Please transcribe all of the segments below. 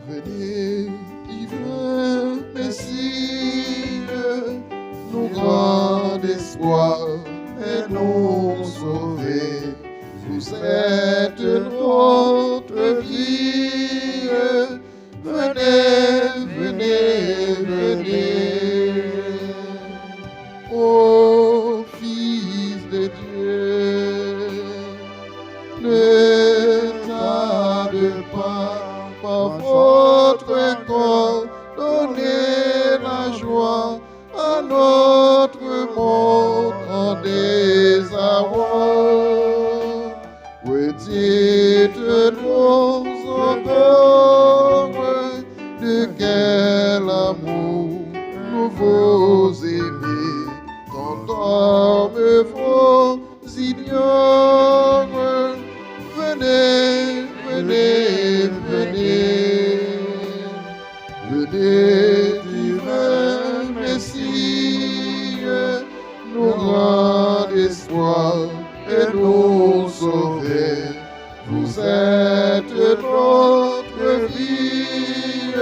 Venez, divin Messie, nous grand espoir et nous sauver. Vous êtes notre vie. Venez, venez, venez. Ô Fils de Dieu, ne tarde pas par votre corps, donnez la joie à notre monde en désarroi. Redites-nous encore de quel amour nous vous aimez, qu'endorment vos ignorants. Venez, venez, venez, venez, divin Messie, nous grand espoir et nous sauver. Vous êtes notre vie.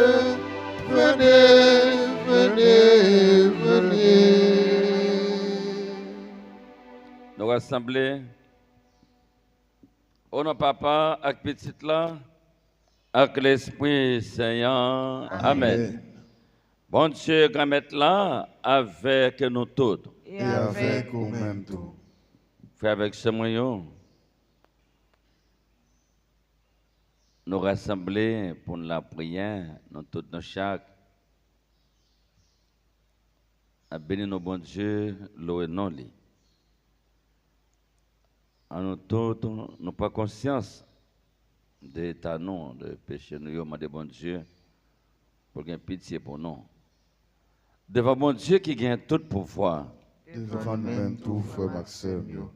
Venez, venez, venez. Nous rassembler au nom papa avec petit là avec l'Esprit Saint. Amen. Bon Dieu, grand maître là avec nous tous. Et avec vous-même tout. Fait avec ce moyen, nous rassembler pour la prière, nous tous nos chaque. À bénir nos bon Dieu, l'eau et non li. En nous tous, nous pas conscience de l'état non, de péché nous, de bon Dieu, pour qu'il pitié pour nous. Devant bon Dieu qui gagne tout pouvoir. Devant nous-mêmes tout, frère Maxime,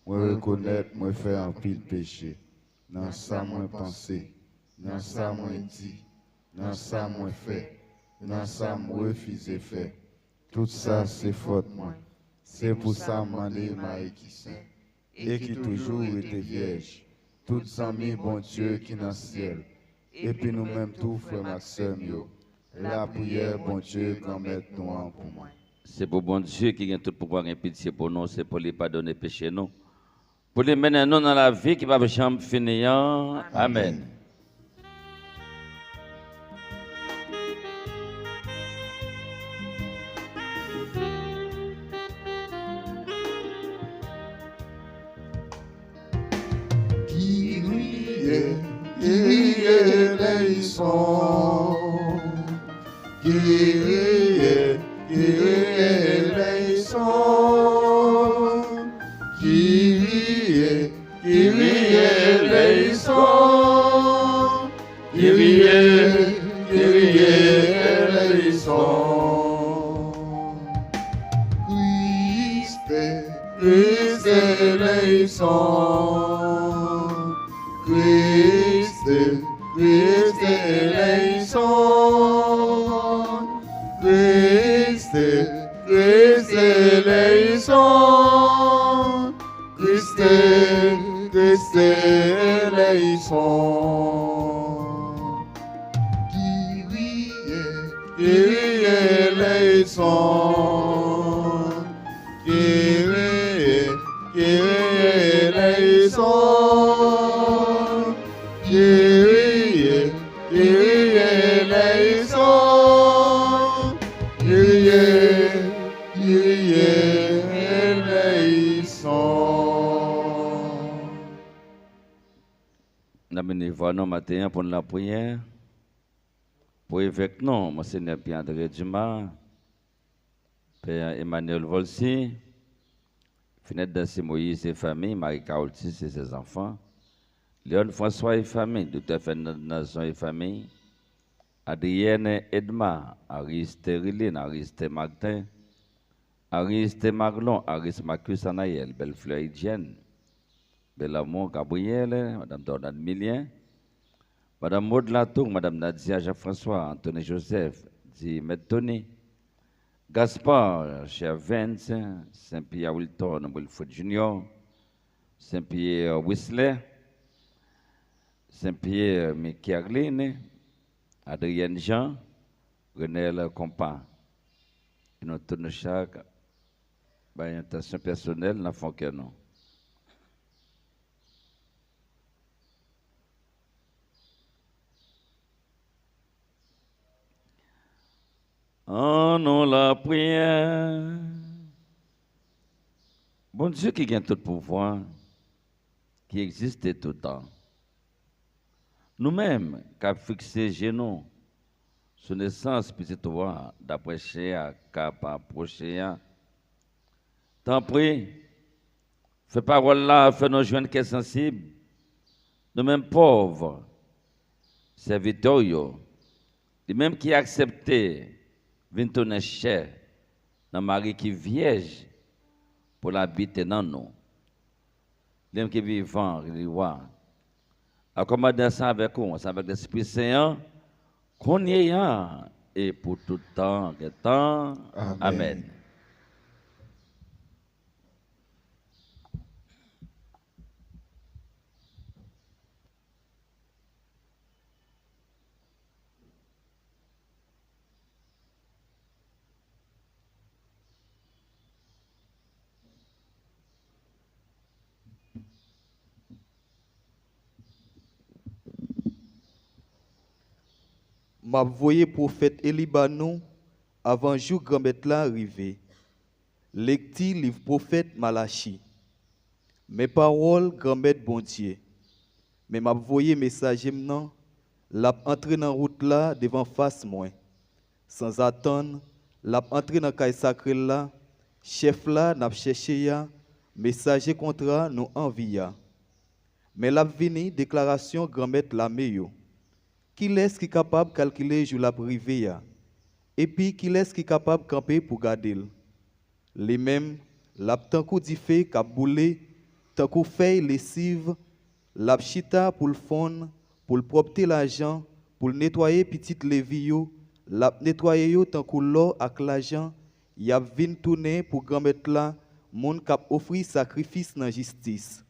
moi reconnaître, moi faire un pile péché. Dans ça, moi penser. Dans ça, moi dit. Dans ça, moi fait. Dans ça, moi refusé faire. Tout ça, c'est faute, moi. C'est pour ça, moi, Marie qui saint. Et qui toujours était vierge. Toutes amis, bon Dieu, qui dans le ciel. Et puis nous-mêmes tout, frère Maxime, la prière, bon Dieu, qu'on mette nous en pour moi. C'est pour bon Dieu qui gagne tout pouvoir et pitié pour nous, c'est pour lui pardonner péché nous. Pour les mener nous dans la vie qui va jamais finir. Amen. Kyrie eleison, Kyrie eleison, Kyrie eleison, Kyrie eleison, Christ eleison. Christ eleison, Christ eleison, Christ eleison, Kyrie eleison, Kyrie eleison. Kyrie eleison, Kyrie eleison. Nous avons voir nous matin pour la prière. Pour évêque nous, Monseigneur Pierre-André Dumas, Père Emmanuel Volsi, Finette Dansé Moïse et famille, Marie-Carole et ses enfants, Léon François et famille, Dr. Fernand Nazon et famille, Adrienne Edma, Ariste Riline, Ariste Martin, Ariste Marlon, Ariste Marcus Anaël, Belle-Fleur Hygiène, Belamour Gabriel, Madame Dornade Milien, Madame Maud Latour, Madame Nadia Jean-François, Anthony Joseph, dit Maître Tony, Gaspard, cher Vance, Saint-Pierre Wilton, Wilford Junior, Saint-Pierre Whistler, Saint-Pierre Michaeline, Adrien Jean, Renel Compas. Et nous tournons chaque intention personnelle dans le que nous. En nous la prière. Bon Dieu qui gagne tout pouvoir, qui existe tout le temps. Nous-mêmes, qui avons fixé genoux sur naissance petit toi, d'après Chéa, cap approché, tant pis, fais parole là, fais nos jeunes qui sont sensibles, nous-mêmes pauvres, serviteurs, les mêmes qui accepté, viennent tourner cher, dans Marie qui vierge, pour l'habiter dans nous. Les mêmes qui vivent, les rois. Accommoder ça avec nous, ça avec l'Esprit Saint, qu'on y ait et pour tout temps et temps. Amen. Amen. M'a voyé prophète Elibanon avant jour grand-mère là arrivé. Lecti livre prophète Malachi. Mes paroles grand-mère bon Dieu. Mais m'a voyé messager maintenant l'a entré dans route là devant face moi. Sans attendre, l'a entré dans caille sacré là, chef là n'a cherché ya, messager contrat nous envia. Mais l'a vini déclaration grand-mère la meilleure. Qui est-ce qui est capable de calculer jour la privée et puis qui est-ce qui est capable de camper pour garder les mêmes l'a tant coup di fait qu'a boulé tant coup feuille lessive l'a chita pour le fond pour le propter l'argent pour le nettoyer petite lévio l'a nettoyer yo tant coup l'eau avec l'argent y a vinn tourner pour grand-mère là monde cap offrir sacrifice dans justice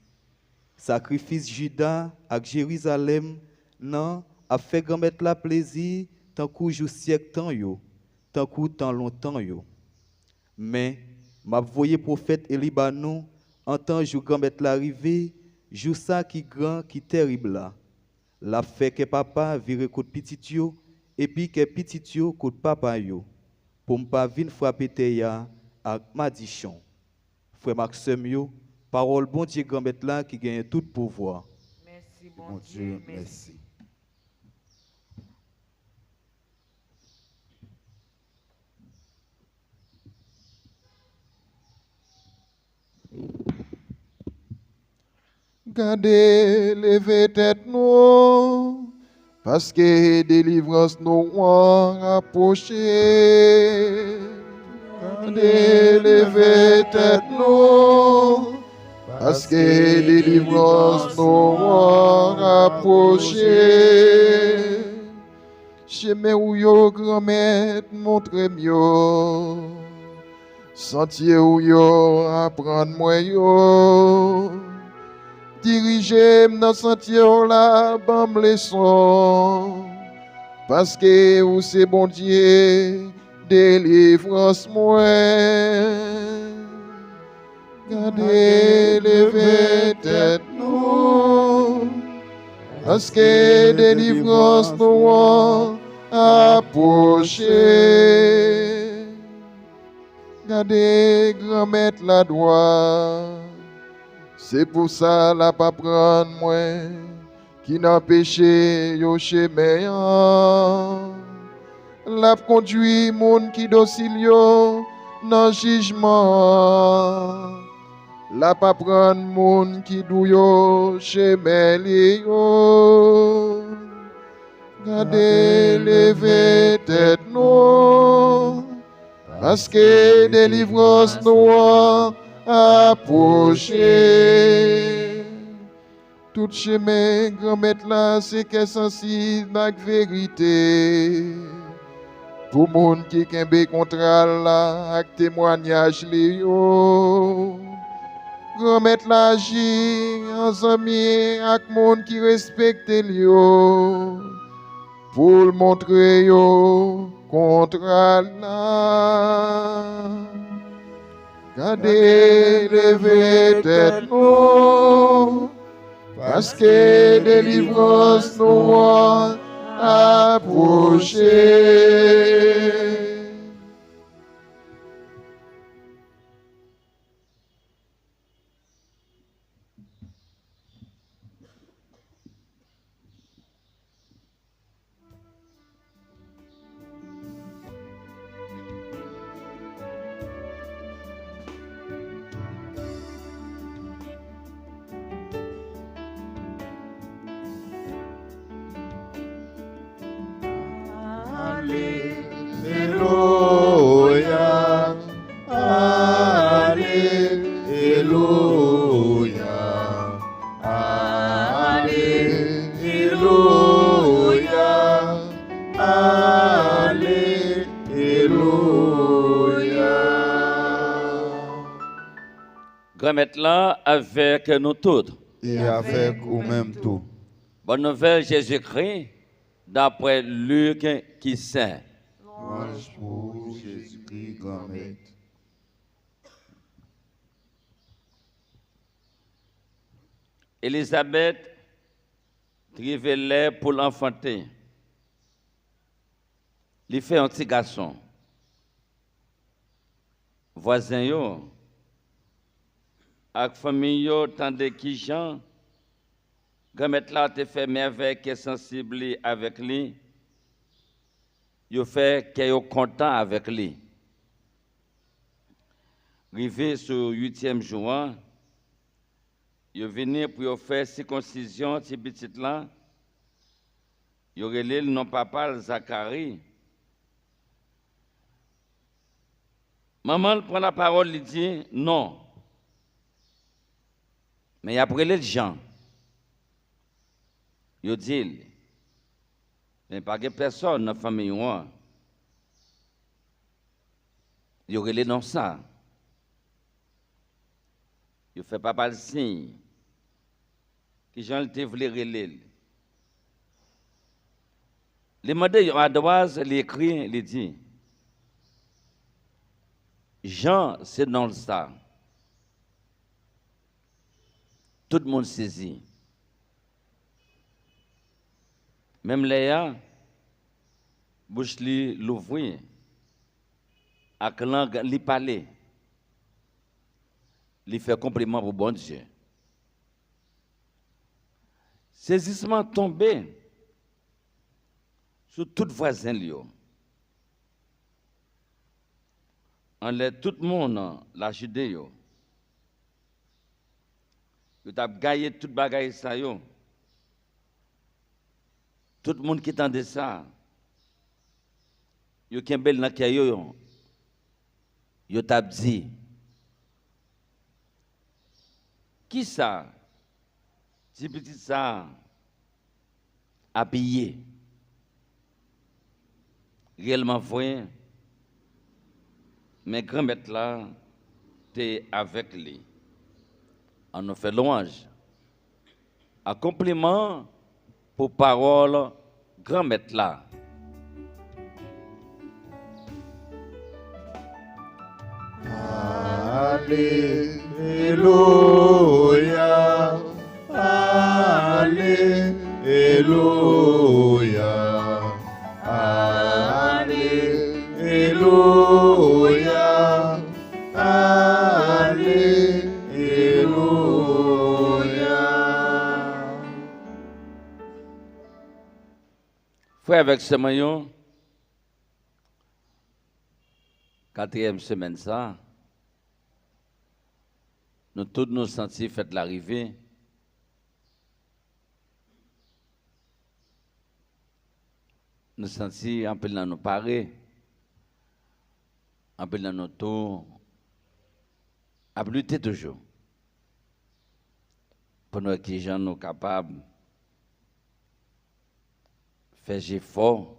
sacrifice Juda avec Jérusalem non a fait grand-mère la plaisir tant qu'au jour siècle tant yo tant qu'au temps longtemps yo mais m'a voyé prophète Elibanon en tant jour grand-mère l'arrivée jour ça qui grand qui terrible là la fait que papa vire côté petit yo et puis que petit yo côté papa yo pour me pas venir frapper teya avec madichon frère Maxime yo parole bon Dieu grand-mère là qui gagne tout pouvoir Merci, Mon Dieu, merci. Gardez, levez tête nous, parce que délivrance nous a approché. Gardez, levez tête nous, parce que délivrance nous a approché. Chemin où yo grand-mère montre mieux, sentier où yo apprendre moi yo. Dirigez dans sentier là, bam leçon, parce que vous c'est bon Dieu, délivrance moi. Gardez, levez tête nous, parce que délivrance nous approché. Gardez, grand-mère la droite. C'est pour ça la pas prendre moi qui n'a péché yo chemin. La conduit monde qui docile yo dans jugement. La pas prendre monde qui dou yo chemin yo. Gardez lever tête nous parce que délivrance nous approcher. Tout chemin grand-mère là, c'est qu'est sensible avec vérité. Pour monde qui kembe contrat là, avec témoignage li yo. Grand-mère là agit en ami avec monde qui respecte li yo. pour le montrer yo contre Allah. Gardez lever tête nous, parce que délivrance nous approcher. Alléluia, Alléluia, Alléluia, Alléluia. Grand maître là avec nous tous. Et avec vous-même tout. Bonne nouvelle, Jésus-Christ, d'après Luc qui saint. Louange pour Jésus-Christ, grand maître. Élisabeth révélait pour l'enfanter. Il fait un petit garçon. Voisin yo, avec famille yo, tandis qui Jean, grand-mère là te fait merveille qui est sensible avec lui. Yo fait qu'il est content avec lui. Rivé sur 8e jour, yo venu pour faire circoncision ti petit là. Yo relé le nom papa Zacharie. Maman prend la parole, il dit non. Mais après les gens, il dit, mais pas que personne dans la famille, il relève dans ça. Il fait pas le signe que Jean te voulait relève. Les modèles à droite, il écrit, il dit, Jean, c'est dans le ça. Tout le monde saisit. Même Léa, bouche li l'ouvrir, avec langue li parler, li fait compliment pour bon Dieu. Saisissement tombé sur tout voisin Lio. On laisse tout le monde la Judée. Vous avez gagné tout bagaille ça yo. Tout le monde qui entendait ça. Yo kembel na kayo yo t'a dit qui ça si petit ça habillé réellement vrai mais grand-mère là t'es avec lui. On nous fait louange. Un compliment pour parole grand-mère là. Alléluia, Alléluia, Alléluia, Alléluia. Frère avec ce maillot, 4e semaine ça, nous tous nous sentis fait l'arrivée. Nous sentis un peu dans nos parés, un peu dans nos tours, à lutter toujours. Pour nous qui gens nous capables de faire effort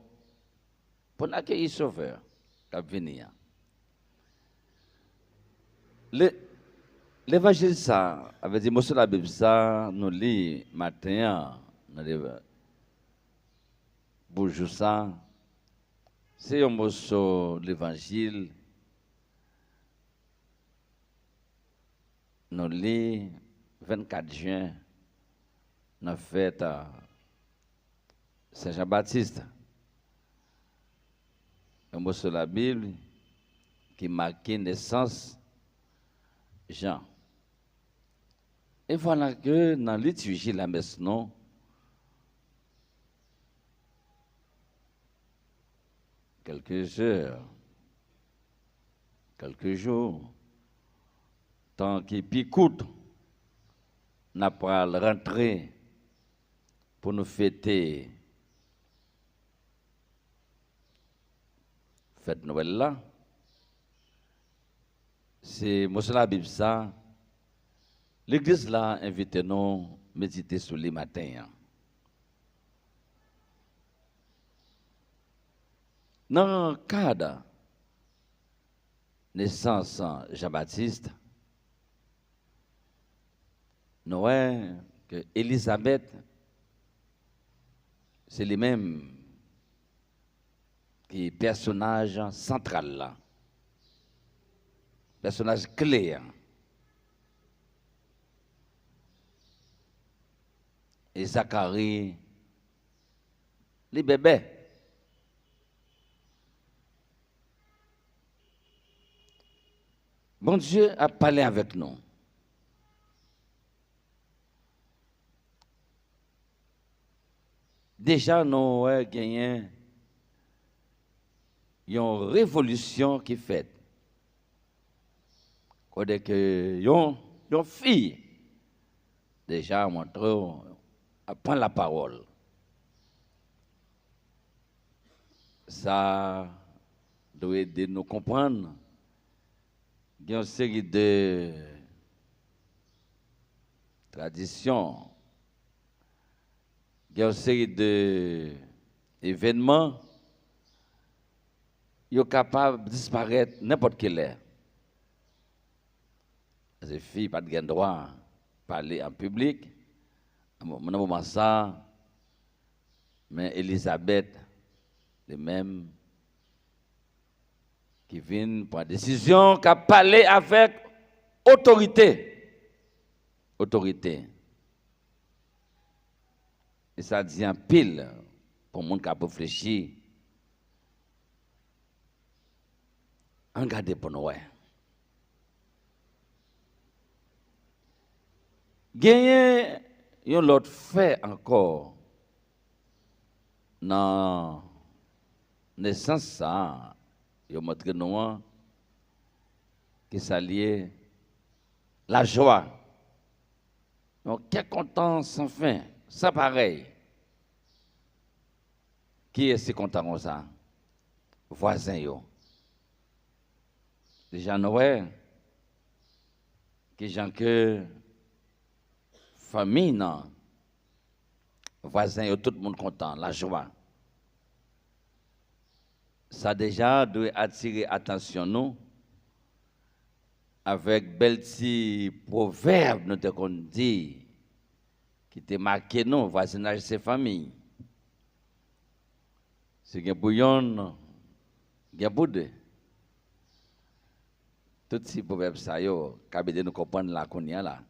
pour nous accueillir sauveur qui venir. L'évangile ça, avait dit, monsieur la Bible ça, nous lit matin, dans pour jouer ça, c'est un morceau de l'évangile. Nous lisons 24 juin, dans la fête à Saint-Jean-Baptiste. Un morceau de la Bible qui marque la naissance Jean. Et voilà que dans la liturgie de la messe, non, quelques heures, quelques jours, tant qu'il picoute, n'a pas rentrer pour nous fêter fête Noël là. C'est monsieur la Bible ça. L'église là invite nous à méditer sur les matins. Dans le cadre de naissance Jean-Baptiste, nous voyons que Élisabeth, c'est le même qui est personnage central là, personnage clé. Et Zacharie, les bébés. Bon Dieu a parlé avec nous. Déjà, nous avons gagné une révolution qui fait. Quand une fille, déjà, montre, prend la parole. Ça doit aider nous comprendre. Il y a une série de traditions, il y a une série d'événements qui sont capables de disparaître n'importe quelle heure. Les filles n'ont pas de droit à parler en public. À un moment ça, mais Élisabeth, les mêmes qui viennent prendre une décision, qui a parlé avec autorité. Autorité. Et ça dit un pile pour le monde qui a réfléchi. Regardez pour nous. Gagner un autre fait encore dans la naissance ça. Il montre nous que ça lié la joie. Donc, quel content sans fin, ça pareil. Qui est si content comme ça? Voisin yo. Déjà Noël, qui gens que famille non, voisin yo, tout le monde content, la joie. Ça déjà doit attirer attention nous avec bel petit proverbe nous te qu'on dit qui te marqué nous voisinage c'est famille. C'est un bouillon, un boude. Tout ces proverbes ça yo, cabe de nous comprendre la qu'on y a là.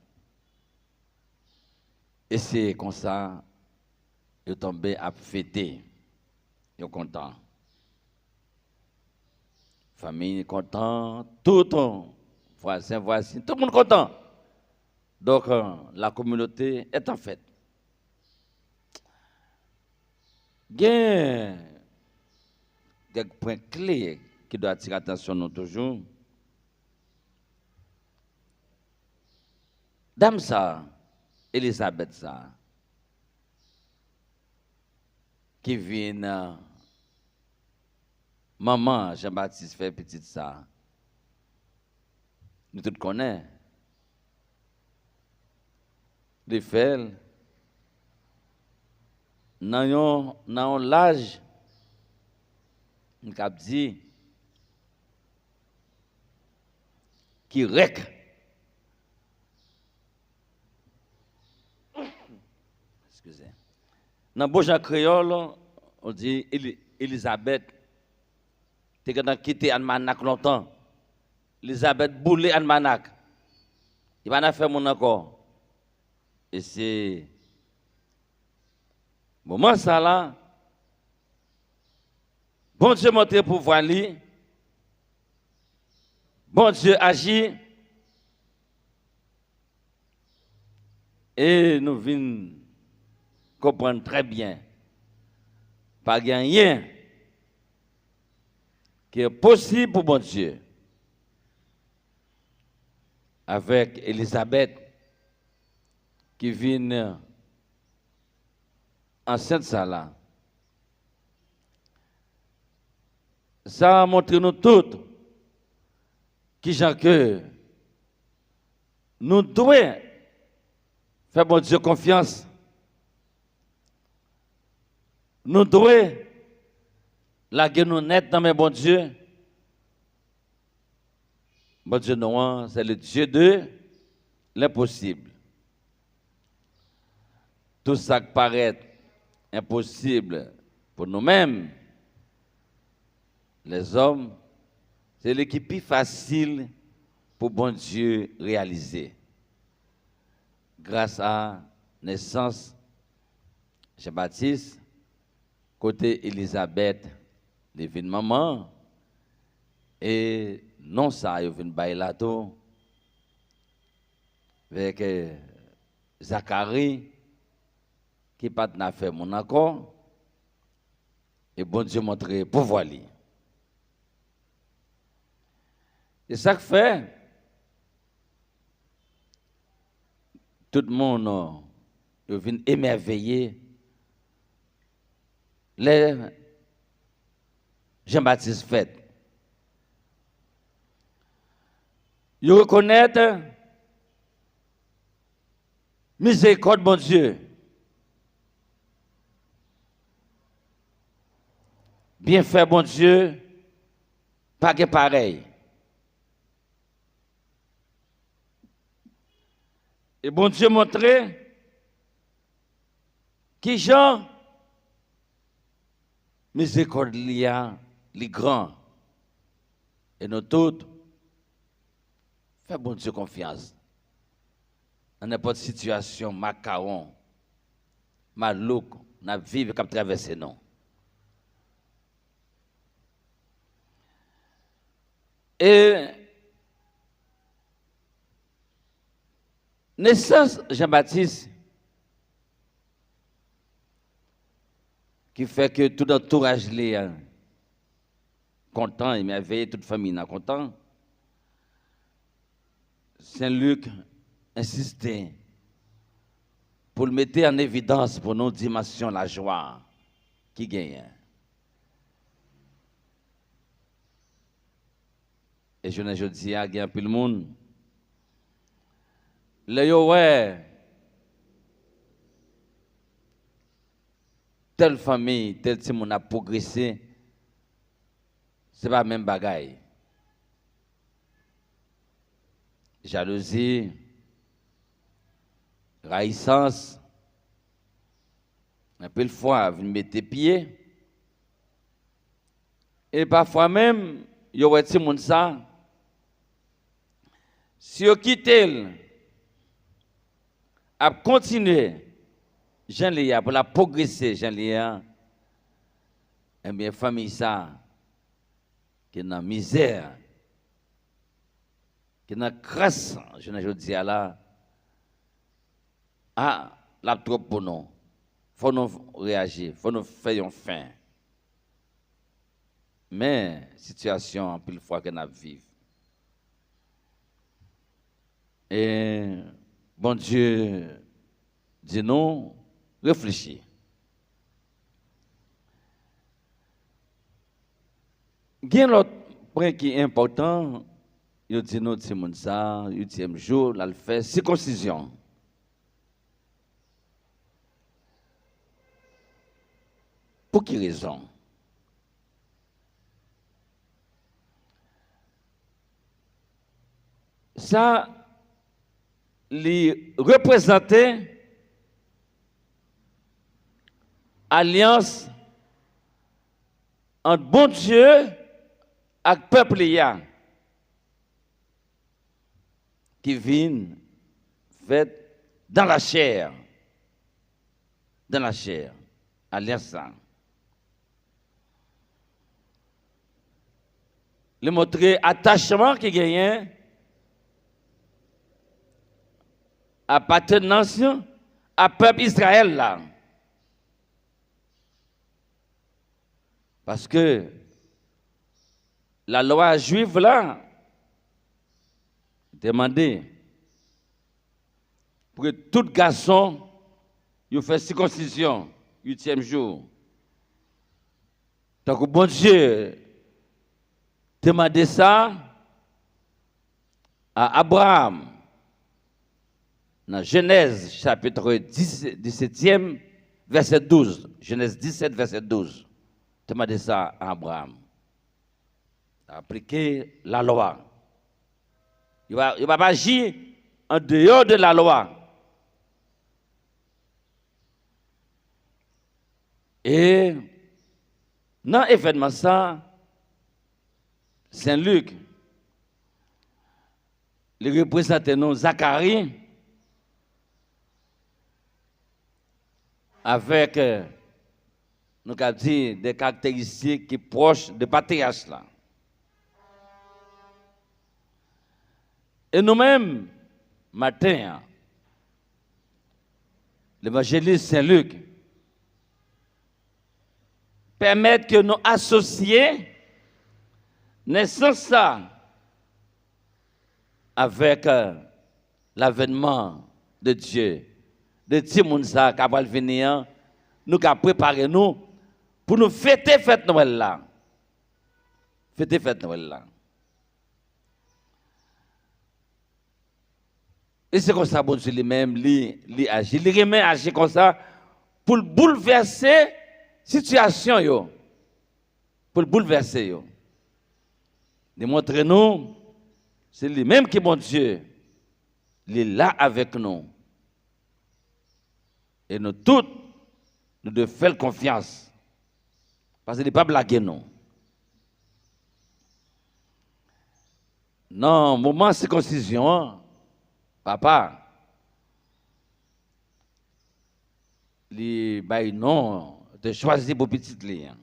Et c'est comme ça yo tombé à fêter. Yo content. Famille content, tout le monde, voisin, voisine, tout le monde content. Donc, la communauté est en fête. Il y a des points clés qui doivent attirer l'attention nous toujours. Dame ça, Elisabeth ça, qui vient... Maman, Jean-Baptiste fait petite ça. Nous tous connaissons. Les faits, dans l'âge, nous avons dit, qui rec. Excusez. Dans le Bojan créole, on dit Elisabeth, tu as quitté Almanac longtemps. Elisabeth boulé Almanac. Il va en faire mon encore. Et c'est moment ça là. Bon Dieu montre pouvoir lui. Bon Dieu agit. Et nous venons comprendre très bien. Pas rien qui est possible pour bon Dieu. Avec Elisabeth qui vient enceinte ça là. Ça montre nous tous qui gens que nous devons faire bon Dieu confiance. Nous devons laguer nous net dans mes bon Dieu. Bon Dieu, non, c'est le Dieu de l'impossible. Tout ça qui paraît impossible pour nous-mêmes, les hommes, c'est l'équipe plus facile pour bon Dieu réaliser. Grâce à naissance Jean-Baptiste, côté Elisabeth, les vins maman, et non ça, il vient bailler là tout, avec Zacharie, qui pas n'a fait mon accord, et bon Dieu montrer pouvoir lui. Et ça fait, tout le monde vient émerveiller les Jean-Baptiste fait. Ils reconnaissent miséricorde, bon Dieu. Bien fait, bon Dieu, pas que pareil. Et bon Dieu montrait qui Jean, miséricorde les grands. Et nous tous, fais bon Dieu confiance. Dans n'importe situation, macaron, malouk, n'a vivre comme traverser non. Et naissance Jean-Baptiste, qui fait que tout l'entourage est content, et merveilleux, toute famille est content. Saint-Luc insistait pour le mettre en évidence pour nos dimensions la joie qui gagne. Et je ne dis pas, il y a un peu le monde. Telle famille, tel petit monde a progressé, ce n'est pas la même bagaille. Jalousie, raïssance, un peu de fois, vous mettez pied. Et parfois même, il y a des gens ça. Si vous quittez, à continuer, Jean-Léa, pour la progresser, Jean-Léa, eh bien, famille ça, qui est dans la misère, qui est dans la crasse, je ne dis pas là, ah, la trop pour nous. Il faut nous réagir, il faut nous faire une fin. Mais, situation, en pile fois qu'on a vivre. Et, bon Dieu, dit nous, réfléchis. Il y a un autre point qui est important, il dit nous, Simon, ça, le 8e jour, là, le fait circoncision. Pour quelle raison? Ça, les représenter alliance entre bon Dieu et le peuple qui vient fait dans la chair. Dans la chair. Alliance. Le montrer attachement qui gagne, appartenance à peuple Israël là. Parce que la loi juive là demandait pour que tout garçon il fait circoncision 8e jour. Donc bon Dieu demandait ça à Abraham dans Genèse chapitre 17e verset 12. Genèse 17 verset 12. Demandait ça à Abraham. Appliquer la loi. Il ne va pas agir en dehors de la loi. Et dans l'événement ça, Saint-Luc, il représente nous Zacharie avec, nous avons dit, des caractéristiques qui sont proches de patriarche là. Et nous-mêmes, matin, l'évangéliste Saint-Luc permet que nous associons naissance ça avec l'avènement de Dieu. De Timounsa qui va venir, nous avons préparé nous pour nous fêter fête Noël là. Fêter fête Noël là. Et c'est comme ça, bon Dieu lui-même, lui agit. Il remet agir comme ça pour bouleverser la situation, yo. Pour bouleverser. Yo. Démontrez-nous, c'est lui-même qui est bon Dieu. Il est là avec nous. Et nous tous, nous devons faire confiance. Parce qu'il n'est pas blagué, non. Non, moment de circoncision, papa, il non de choisir pour petite ligne.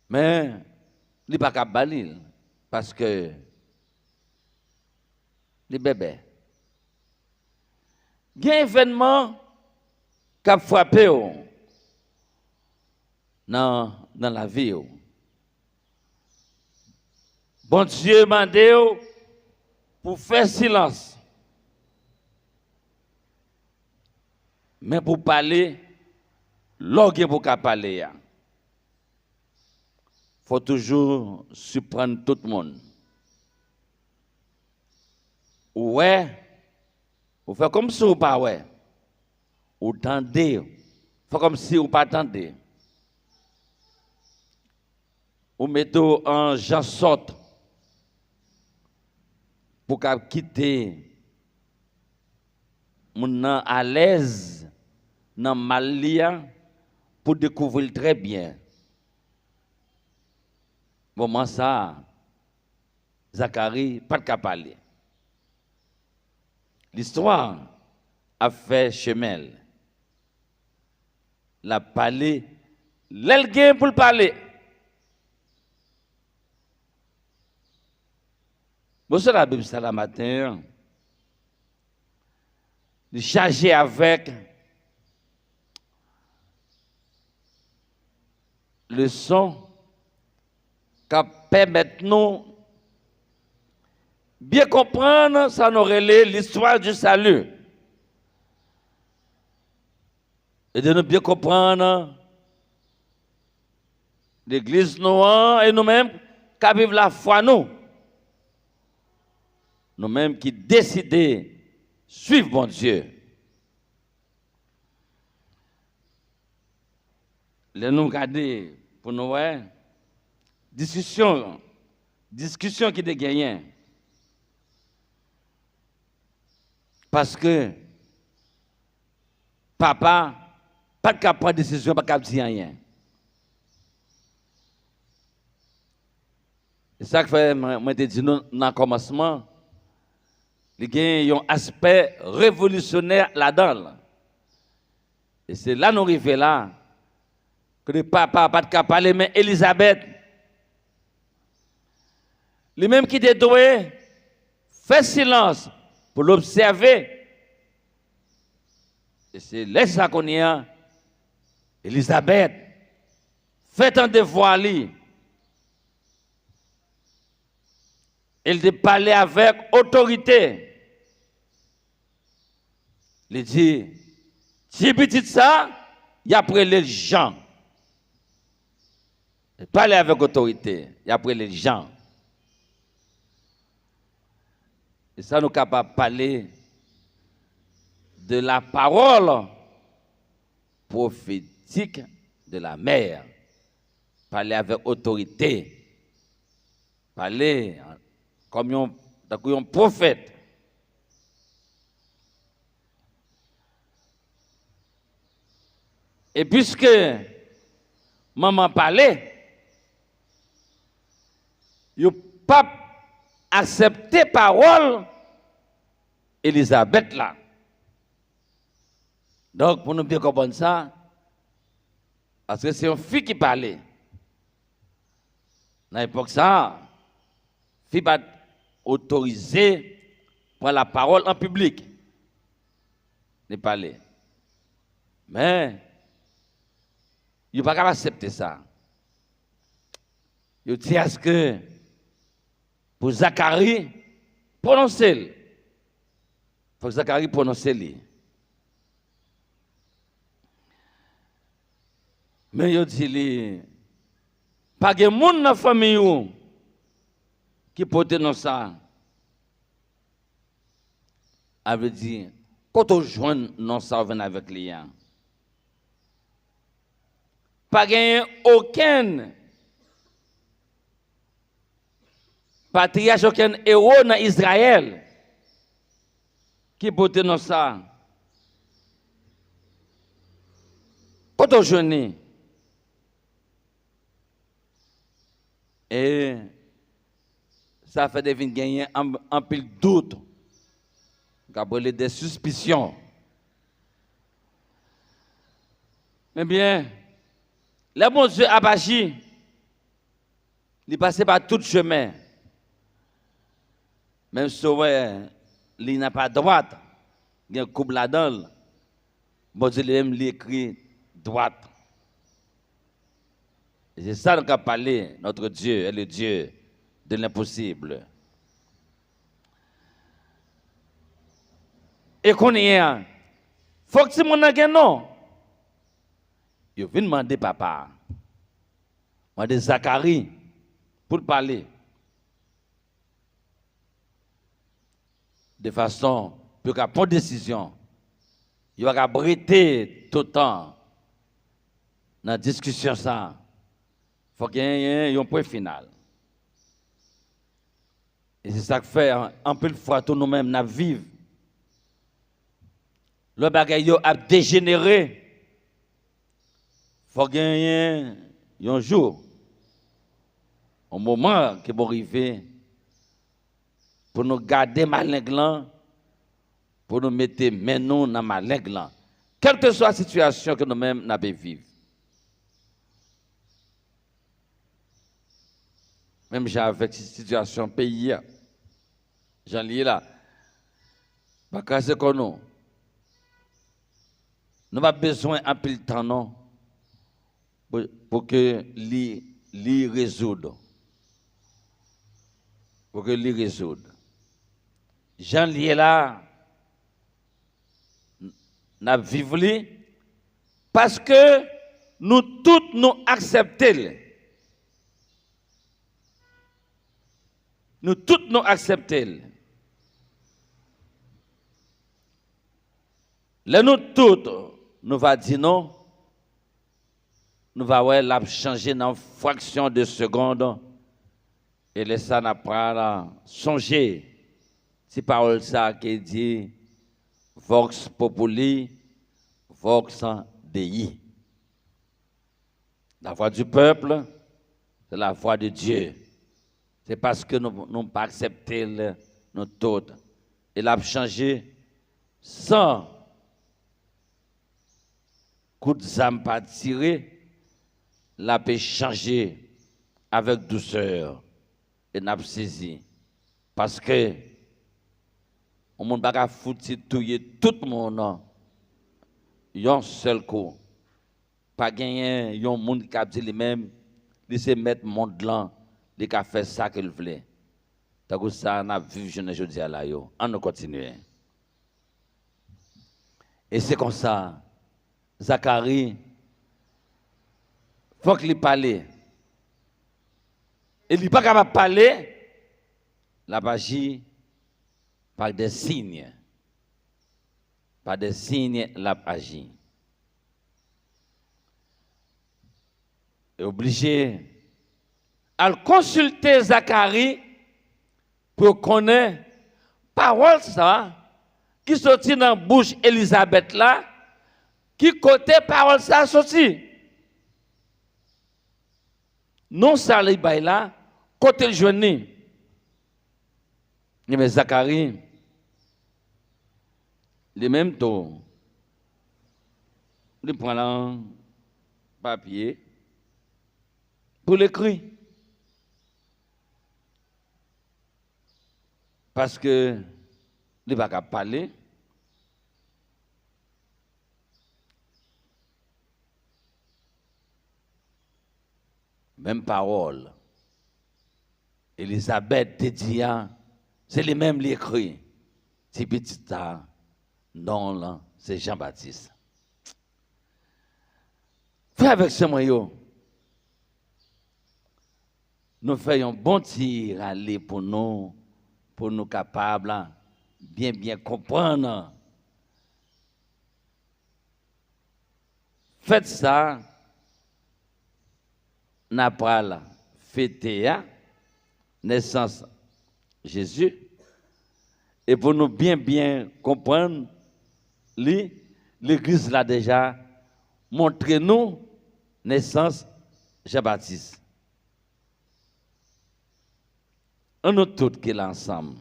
Mais il n'est pas capable parce que les bébés. Il y a un événement qui a frappé dans la vie. Bon Dieu m'a dit pour faire silence. Mais pour parler, l'orgue pour parler. Il faut toujours surprendre tout le monde. Ouais, vous faites comme si vous ne pas ouais. Vous tendez, vous faites comme si vous pas tendez. Vous mettez en gens sorte pour quitter mon à l'aise dans mal pour découvrir très bien. Moment ça, Zacharie pas de parler. L'histoire a fait chemin. La parler, l'elguin pour le parler. Monsieur la Bible ça la matin, il chargé avec le son qui permet nous bien comprendre ça nous relève l'histoire du salut. Et de nous bien comprendre l'église noire et nous-mêmes qui vivons la foi nous. Nous-mêmes qui décidons de suivre bon Dieu. Les nous garder pour nous voir discussion qui est gagnée. Parce que papa pas capable de prendre décision, pas capable de dire rien. C'est ça que fait, moi, te dit dans le commencement, il y a un aspect révolutionnaire là-dedans. Et c'est là nous arrivons là, que le papa pas de parler, mais Elisabeth, lui-même qui était doué, fait silence pour l'observer. Et c'est là ça qu'on y a. Elisabeth, fait un devoir lui. Elle de parler avec autorité. Il dit, si petit ça, il a pris les gens. Il parle avec autorité, il a pris les gens. Et ça nous capable de parler de la parole prophétique de la mère. Parler avec autorité. Parler comme un prophète. Et puisque maman parlait, il n'a pas accepté parole Elisabeth là. Donc, pour nous bien comprendre ça, parce que c'est une fille qui parlait. Dans l'époque ça, fille pas autorisée pour la parole en public. Ne parler. Mais, il n'est pas capable d'accepter ça. Il dit à ce que, pour Zacharie, prononcer. Il faut que Zacharie prononce lui. Mais il dit, pas de monde dans la famille qui peut tenir ça. Elle veut dire, quand on joint non ça vient avec les gens. Pas de aucun patriarche, aucun héros dans Israël qui peut tenir ça. Quand on joint, et ça fait deviner gagner un peu de doute, des suspicions. Mais bien, le bon Dieu a agi, il passé par tout chemin. Même si il n'a pas droite, il y a un couple là-dedans, bon Dieu lui-même écrit droite. Et c'est ça qu'on a parlé, notre Dieu est le Dieu de l'impossible. Et qu'on y est, il faut que tu m'en aies non. Il vient demander papa, demander Zacharie pour parler. De façon pour qu'il prenne décision. Il va abriter tout le temps dans la discussion ça. Il faut qu'il y ait un point final. Et c'est ça que fait un peu de fois tout nous-mêmes nous vivons. Le bagage a dégénéré. Il faut qu'il y ait un jour, un moment qui va arriver pour nous garder ma langue, pour nous mettre maintenant dans ma langue. Quelle que soit la situation que nous-mêmes nous vivons. Même avec cette situation pays, j'en lis là. Parce que nous avons besoin un peu de temps non, pour que l'y résoudre. Pour que l'y résoudre. J'en lis là, nous vivons parce que nous tous nous acceptons. Nous tous nous acceptons. Là, nous tous, nous va dire non, nous va changer dans une fraction de seconde et laisser ça n'a pas songer. Si parole ça qui dit Vox Populi, Vox Dei. La voix du peuple, c'est la voix de Dieu. C'est parce que nous n'avons pas accepté notre taux. Il a changé sans coup de zame pas tiré, l'a peut changer avec douceur et n'a saisi. Parce que on ne peut pas foutre tout le monde un seul coup. Pas gagner un monde qui a dit lui-même, il se mettre monde là, il a fait ça qu'il voulait. Donc ça, on a vu jeudi à la yo. On nous continue. Et c'est comme ça, Zacharie, il faut qu'il parle. Et il n'est pas capable de parler, la magie par des signes. Par des signes, la magie. Est obligé à consulter Zacharie pour connaître parole ça qui sortit dans la bouche Élisabeth là, qui côté parole ça sorti. Non ça les bail là, côté le jeune. Mais Zacharie, le même temps, il prend un papier pour l'écrire. Parce que il ne va pas parler. Même parole. Élisabeth te dit, c'est les mêmes qui écrit. C'est petit non là, c'est Jean-Baptiste. Fais avec ce moyen. Nous faisons un bon tir à aller pour nous capables bien comprendre. Faites ça, n'a pas fêté naissance Jésus, et pour nous bien comprendre, l'Église l'a déjà montré nous naissance Jean-Baptiste. Nous tous qui l'ensemble.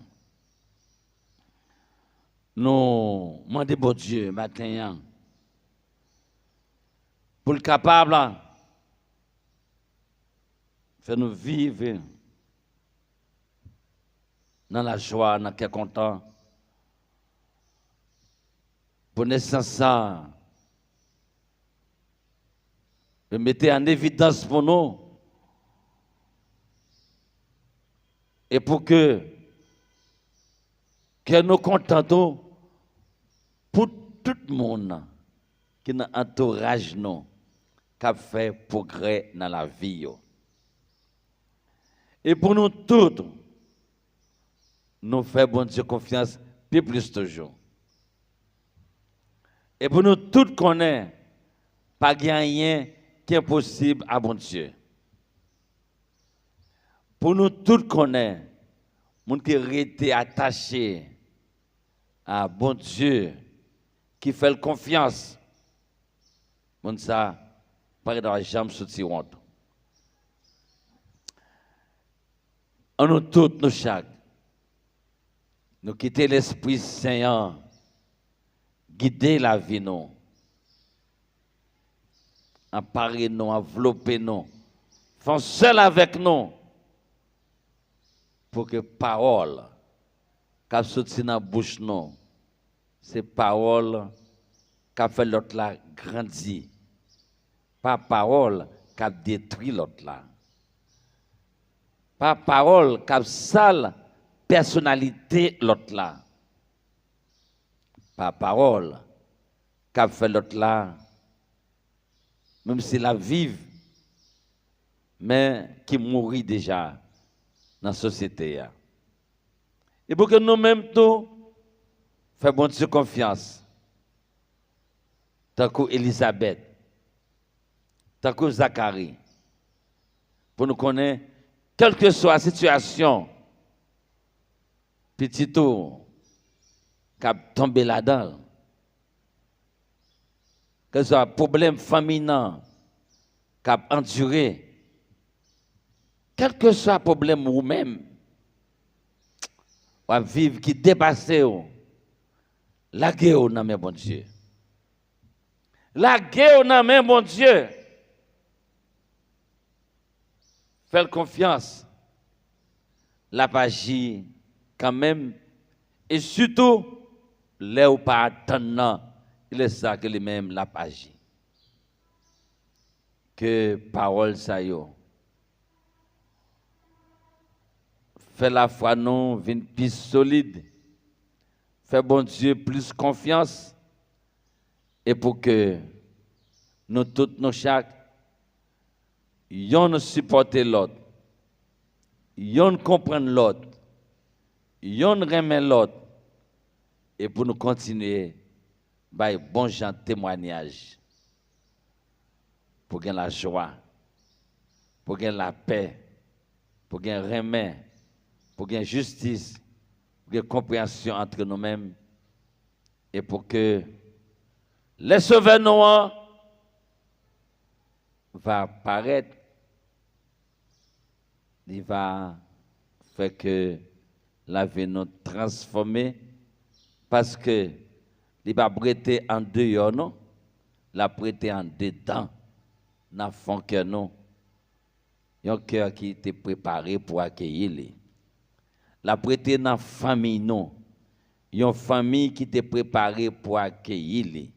Nous demandons bon Dieu matin pour le capable faire nous vivre dans la joie, dans le content. Pour naissance ça, de mettre en évidence pour nous. Et pour que nous contentons pour tout le monde qui nous entourage nous, qui a fait progrès dans la vie. Et pour nous tous, nous faisons bon Dieu confiance, puis plus toujours. Et pour nous tous connaître, pas rien qui est possible à bon Dieu. Pour nous tous connaître, nous qui été attachés à bon Dieu, qui fait confiance, nous ça, pas dans la jambe sortir honte. En nous tous, nous chaque, nous quitter l'Esprit Saint, guider la vie nous, emparer nous, envelopper nous, faire seul avec nous, pour que parole qui sorti dans la bouche nous, c'est parole qui fait l'autre là grandir, pas parole qui détruit l'autre là, pas parole qui sale personnalité l'autre là, pas parole qui fait l'autre là, même si la vive, mais qui mourit déjà dans la société. Et pour que nous-mêmes tout, faisons bon Dieu confiance. Tant que Élisabeth, tant que Zacharie, pour nous connaître, quelle que soit la situation, petit tout, qui a tombé là-dedans, que ce soit un problème familial, qui a enduré, quel que soit le problème ou même, ou vivre qui dépasse, la guerre dans mes bon Dieu. La guerre dans mes bon Dieu. Faites confiance. La pagie quand même. Et surtout, là où pas attendre, il est ça que lui-même la pagie. Que parole ça yo. Fait la foi non, vin plus solide. Fait bon Dieu plus confiance. Et pour que nous tous, nous chaque, yon supporter l'autre, yon comprendre l'autre, yon remet l'autre, et pour nous continuer, by bon gens témoignage, pour gagner la joie, pour gagner la paix, pour gagner remet, pour gagner justice, pour gagner compréhension entre nous-mêmes, et pour que les sauveurs noirs va apparaître, il va faire que la vie nous transforme parce que il va prêter en dehors, non? La prêter en dedans, dans le fond que nous. Un cœur qui était préparé pour accueillir les. La prêter dans la famille, non? Une famille qui était préparée pour accueillir les.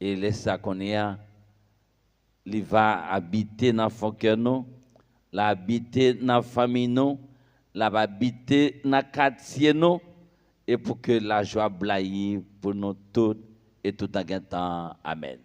Et laisse ça qu'on est, il va habiter dans le fond que nous. La habiter dans la famille, nous, la habiter dans le quartier, nous, et pour que la joie blaye pour nous tous et tout en temps. Amen.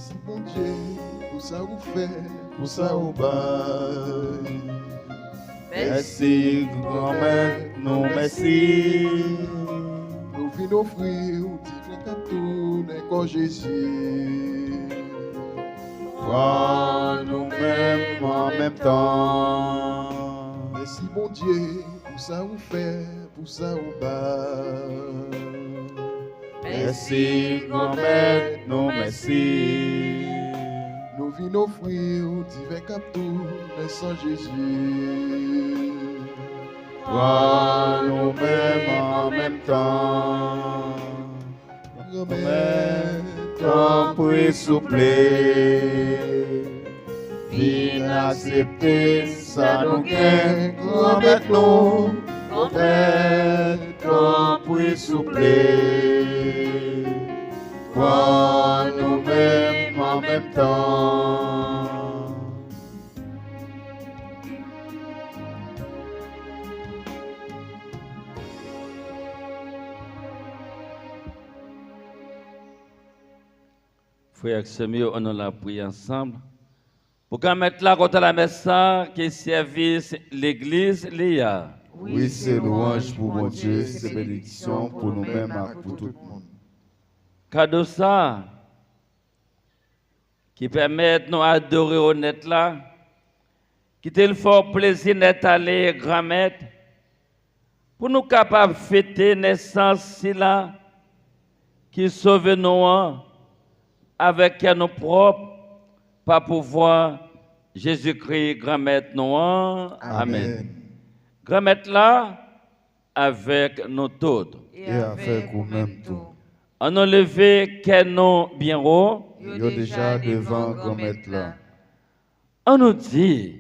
Merci mon Dieu pour ça vous fait, pour ça vous baille. Merci grand-mère, nous merci. Nous venons offrir divin captou n'est Jésus. Crois nous-mêmes en même temps. Merci mon Dieu pour ça vous fait, pour ça vous baille. Merci grand-mère, nous merci. Nous venons offrir divin captou naissant Jésus. Crois nous-mêmes en même temps. Grand-mère, ton prix soufflé. Viens accepter ça nous gagne. Grand-mère, nous. Grand-mère, ton prix soufflé. Crois nous-mêmes en même temps. Frères et sœurs, on a prié ensemble. Pour qu'on mette là contre la messe qui service l'église, l'IA. Oui, c'est louange pour mon Dieu, c'est bénédiction pour nous-mêmes et pour tout le monde. Cadeau ça, qui permet de nous adorer honnête là, qui te le fort plaisir d'être allé grand-mère, pour nous capables de fêter naissance si là, qui sauve nous avec nous propres, par pouvoir Jésus-Christ, grand-mère nous. Amen. Grand-mère là, avec nous tous. Et avec vous-même tout. On a levé qu'elle nous bien haut. Il y a déjà devant grand-mère là. On nous dit,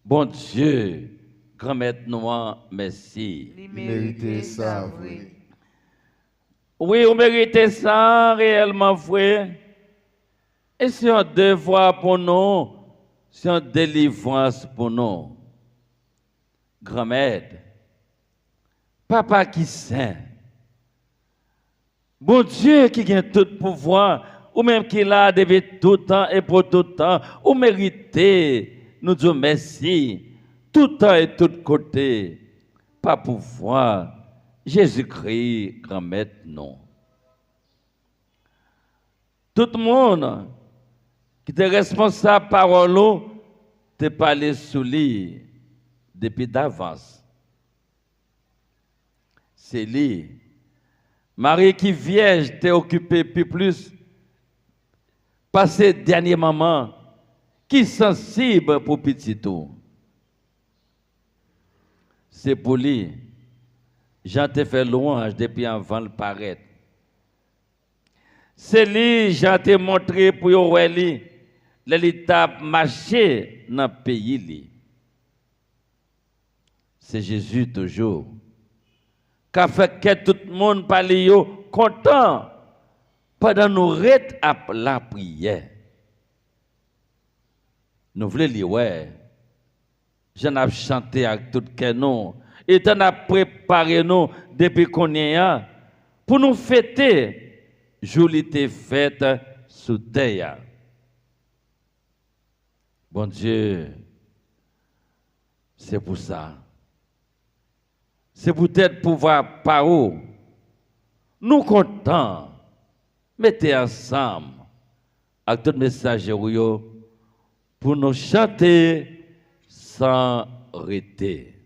bon Dieu, grand-mère nous, merci. Méritez ça, oui. Oui, on mérite ça réellement, frère. Et c'est un devoir pour nous, c'est une délivrance pour nous. Grand-mère, papa qui saint, bon Dieu qui a tout pouvoir, ou même qui l'a depuis tout temps et pour tout temps, ou méritez, nous disons merci, tout temps et tout côté, par pouvoir, Jésus-Christ, grand-mère, non. Tout le monde qui est responsable par l'eau, te parler sous lui depuis d'avance. C'est lui. Marie qui vierge t'est occupée plus par ces derniers moments qui sensible pour petit tout. C'est pour lui. Jean te fait louange depuis avant le paraître. C'est lui, Jean te montré pour lui, l'étape marché dans le pays. C'est Jésus toujours. Qu'a fait que tout le monde parle content pendant nous rêtes à la prière. Nous voulons lire, ouais. J'en ai chanté avec tout le nom. Et t'en as préparé nous depuis qu'on est là pour nous fêter. Jolie fête sous terre. Bon Dieu, c'est pour ça. C'est peut-être pouvoir par où nous contents, mettez ensemble avec tout message pour nous chanter sans arrêter.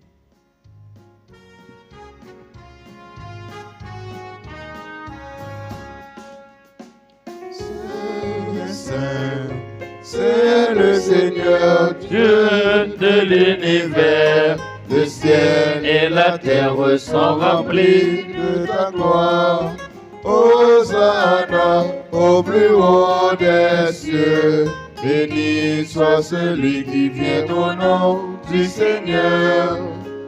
C'est le Seigneur Dieu de l'univers. Le ciel et la terre sont remplis de ta gloire. Hosanna au plus haut des cieux. Béni soit celui qui vient au nom du Seigneur.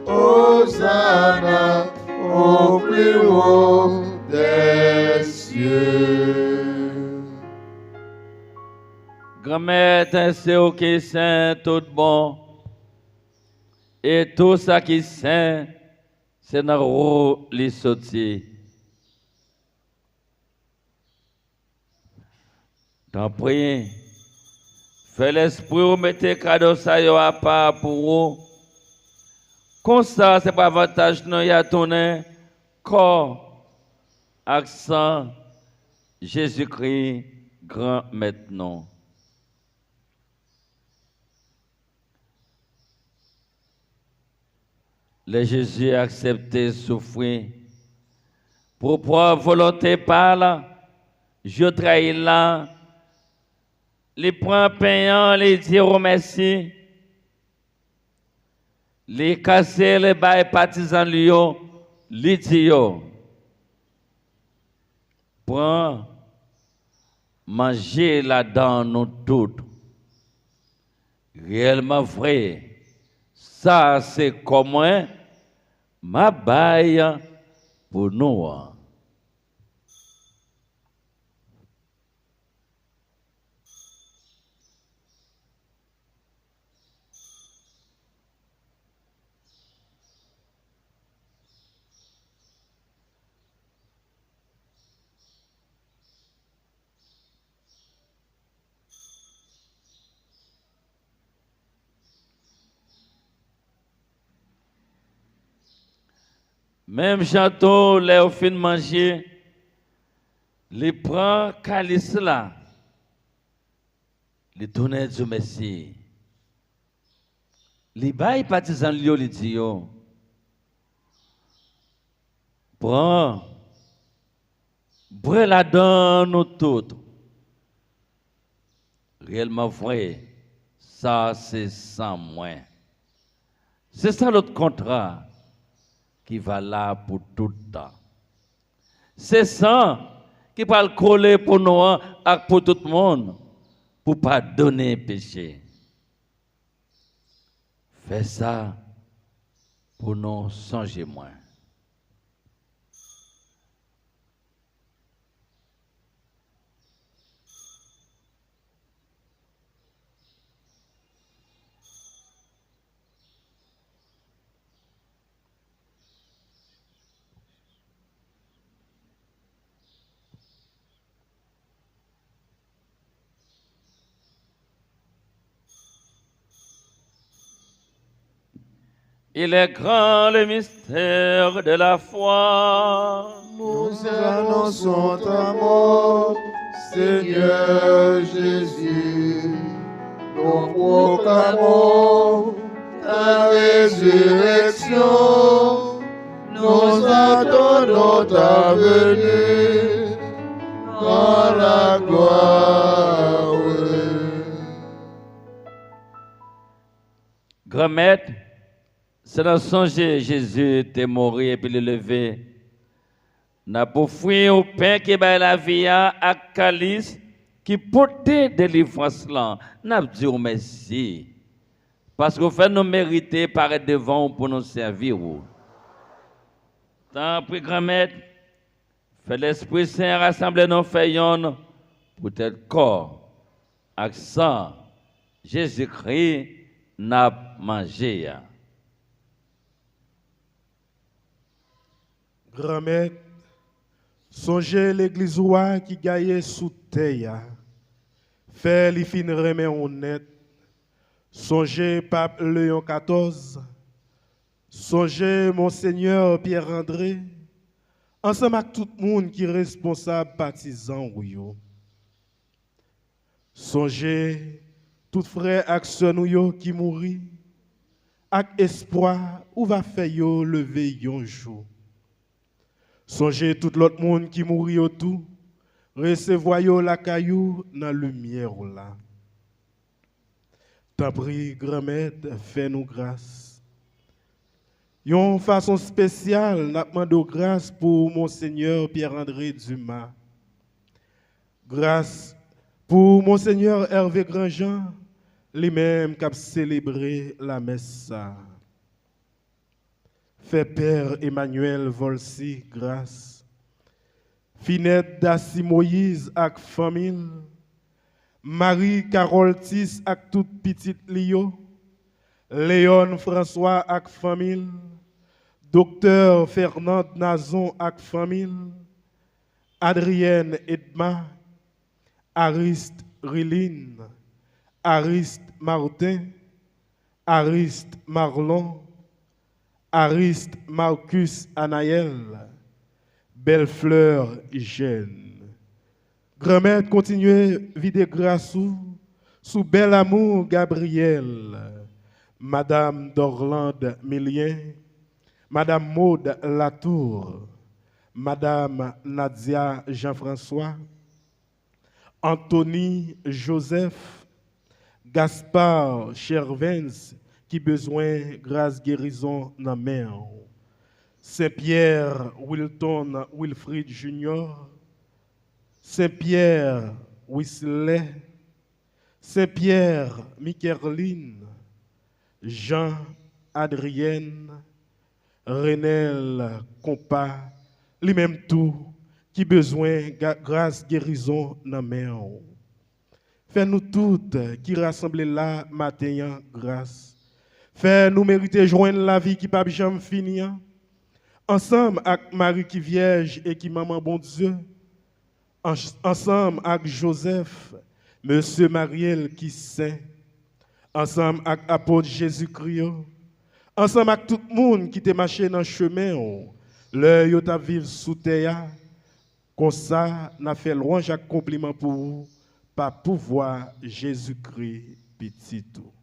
Hosanna au plus haut des cieux. Grand-mère, c'est au qui saint, tout bon. Et tout ça qui saint, c'est dans le haut les sorties. T'en prie. Fais l'esprit ou mettez cadeau ça yo à part pour vous. Comme ça, c'est pas avantage non y a tourné corps, accent, Jésus-Christ, grand maintenant. Le Jésus a accepté souffrir. Pour propre volonté parle, je trahis là, les prend payant, les dire merci, les casser, les bails partisans lio, les dire, prends, manger là-dedans nous toutes. Réellement vrai, ça c'est comment ma baille pour nous. Même château, les au fin de manger, les prend calice là, les donner du Messie. Les bails partisans lio les dit yo. Prends, brûle la dans nous toutes. Réellement vrai, ça c'est sans moins. C'est ça l'autre contrat qui va là pour tout le temps. C'est ça qui va le coller pour nous et pour tout le monde, pour pas donner péché. Fais ça pour nous songer moins. Il est grand le mystère de la foi. Nous annonçons ta mort, Seigneur Jésus. Nous proclamons ta résurrection. Nous attendons ta venue dans la gloire. Grand maître, c'est dans son Jésus était mort et puis le levé. N'a pas fui au pain qui bat la vie à calice qui portait délivrance là. N'a pas dit merci. Parce que fait nous mériter paraître devant pour nous servir. Tant pis grand maître, fait l'Esprit Saint rassembler nos faillons pour tel corps, accent, Jésus-Christ n'a mangé. Grand-mère, songez l'église roi qui gagne sous terre. Fait les fin remet honnête. Songez pape Léon XIV. Songez Monseigneur Pierre-André. Ensemble avec tout le monde qui est responsable partisan. Songez tout frère et sœur qui mourit. Avec espoir, où va faire lever un jour. Songez tout l'autre monde qui mourit autour, recevoir la caillou dans la lumière là. T'en prie, grand-mère, fais-nous grâce. Yon façon spéciale, n'a demandé grâce pour Monseigneur Pierre-André Dumas. Grâce pour Monseigneur Hervé Grandjean, lui-même qui a célébré la messe. Fait Père Emmanuel Volsi grâce. Finette Dassi Moïse avec famille. Marie Carole Tis avec toute petite Lio. Léon François avec famille. Docteur Fernand Nazon avec famille. Adrienne Edma. Ariste Riline, Ariste Martin, Ariste Marlon, Ariste Marcus Anaël, Bellefleur Eugène. Grand-mère continuez vider grâce sous bel amour Gabriel, Madame d'Orlande Milien, Madame Maude Latour, Madame Nadia Jean-François, Anthony Joseph, Gaspard Chervens, qui besoin grâce guérison dans main. Saint-Pierre Wilton Wilfrid Junior, Saint-Pierre Wisley, Saint-Pierre Micheline, Jean Adrienne, Renel Compas, lui-même tout, qui besoin grâce guérison dans main. Fais-nous toutes qui rassemblent là matin grâce. Fais-nous mériter joindre la vie qui pas jamais finir. Ensemble avec Marie qui vierge et qui maman bon Dieu. Ensemble avec Joseph, Monsieur Mariel qui saint. Ensemble avec apôtre Jésus-Christ. Ensemble avec tout le monde qui te marché dans le chemin. L'heure yo t'a vivre sous terre. Comme ça, n'a fait louange et compliment pour vous, par pouvoir Jésus-Christ petit tout.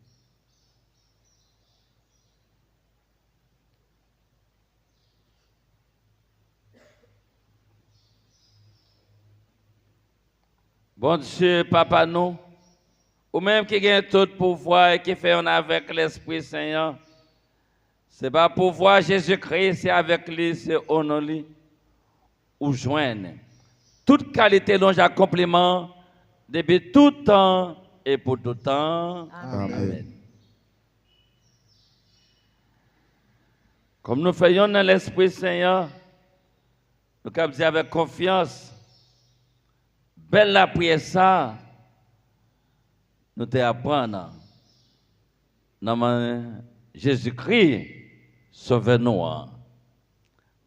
Bon Dieu, Papa nous, ou même qui gagne tout pouvoir et qui fait on avec l'Esprit Saint, c'est pas pouvoir Jésus-Christ, c'est avec lui, c'est honor lui, ou joindre. Toute qualité dont j'accompliment depuis tout temps et pour tout temps. Amen. Amen. Comme nous faisons dans l'Esprit Saint, nous pouvons dire avec confiance, belle la prière ça, nous te apprenons. Dans Jésus-Christ, sauve-nous.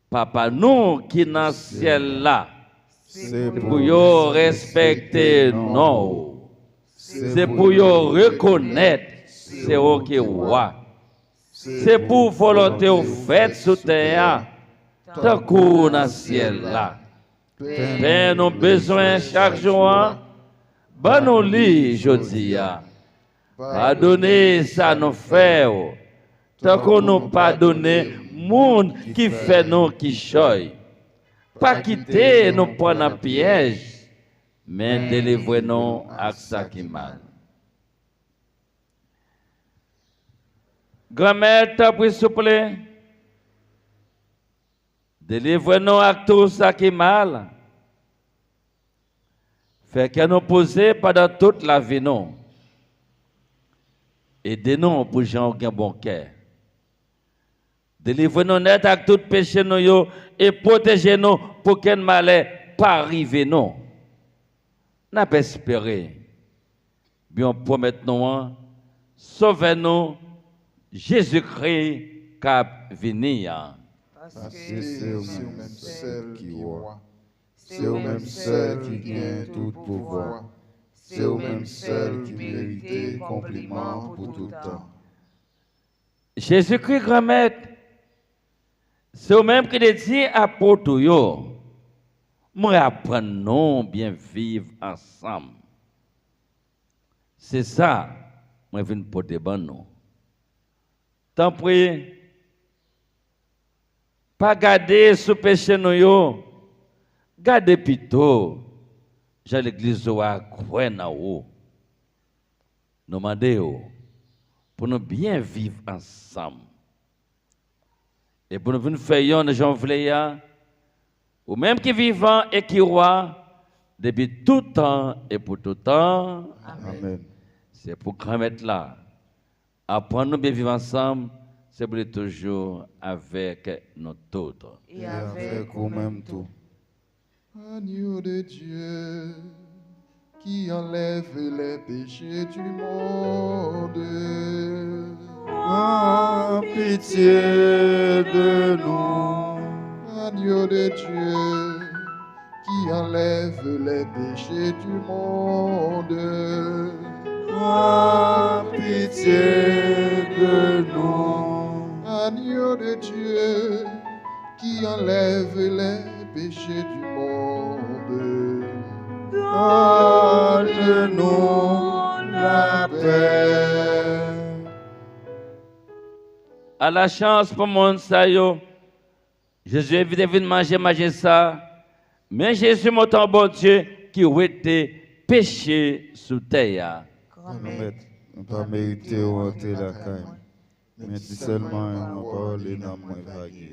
Papa, nous qui dans le ciel là, c'est pour yo respecter nous. C'est pour yo reconnaître c'est eux qui roi. C'est pour volonté au fait sous terre, tant qu'on dans le ciel là. Père, nous besoin chaque jour, ben nous lit jodi a. Pardonnez ça nous fait, tant qu'on nous pardonne, monde qui fait nous qui choy. Pas quitter nous prendre un piège, mais délivrez-nous à ça qui mal. Grand-mère, t'as pris souple. Délivrez-nous à tout ça qui mal. Fait que nous poser pendant toute la vie, non. Aidez-nous pour gens qui ont bon cœur. Délivrez-nous net avec tout péché nous yo, et protégez-nous pour qu'un malheur pas arrive nous. N'a pas espéré. Bien promettons, sauvez-nous Jésus-Christ cap venir. Parce que c'est au même seul qui roi. C'est au même seul qui gagne tout pouvoir. C'est au même seul qui mérite compliment pour tout temps. Jésus-Christ, grand-maître, c'est au même qui dit à Porto yo, moi apprenons bien vivre ensemble. C'est ça, moi viens porter ban nous. Tant pis, pas garder sous péché nous yo, garder plutôt, j'ai l'église à croire na ou. Nous demandons pour nous bien vivre ensemble. Et pour nous faire des gens vléa, ou même qui vivant et qui roi, depuis tout temps et pour tout temps. Amen. C'est pour grand-mère là. Apprendre nous bien vivre ensemble, c'est pour toujours avec nous tous. Et avec vous-même tout. Agneau de Dieu, qui enlève les péchés du monde. En pitié de nous. Agneau de Dieu, qui enlève les péchés du monde. Aie pitié de nous. Agneau de Dieu, qui enlève les péchés du monde. Donne-nous la paix. À la chance pour mon ça yo. Jésus est venu manger ça. Mais Jésus mon bon Dieu qui était péché sous terre. Nous pas mérité ou entrer la caille. Mais si seulement une parole et non moins vague.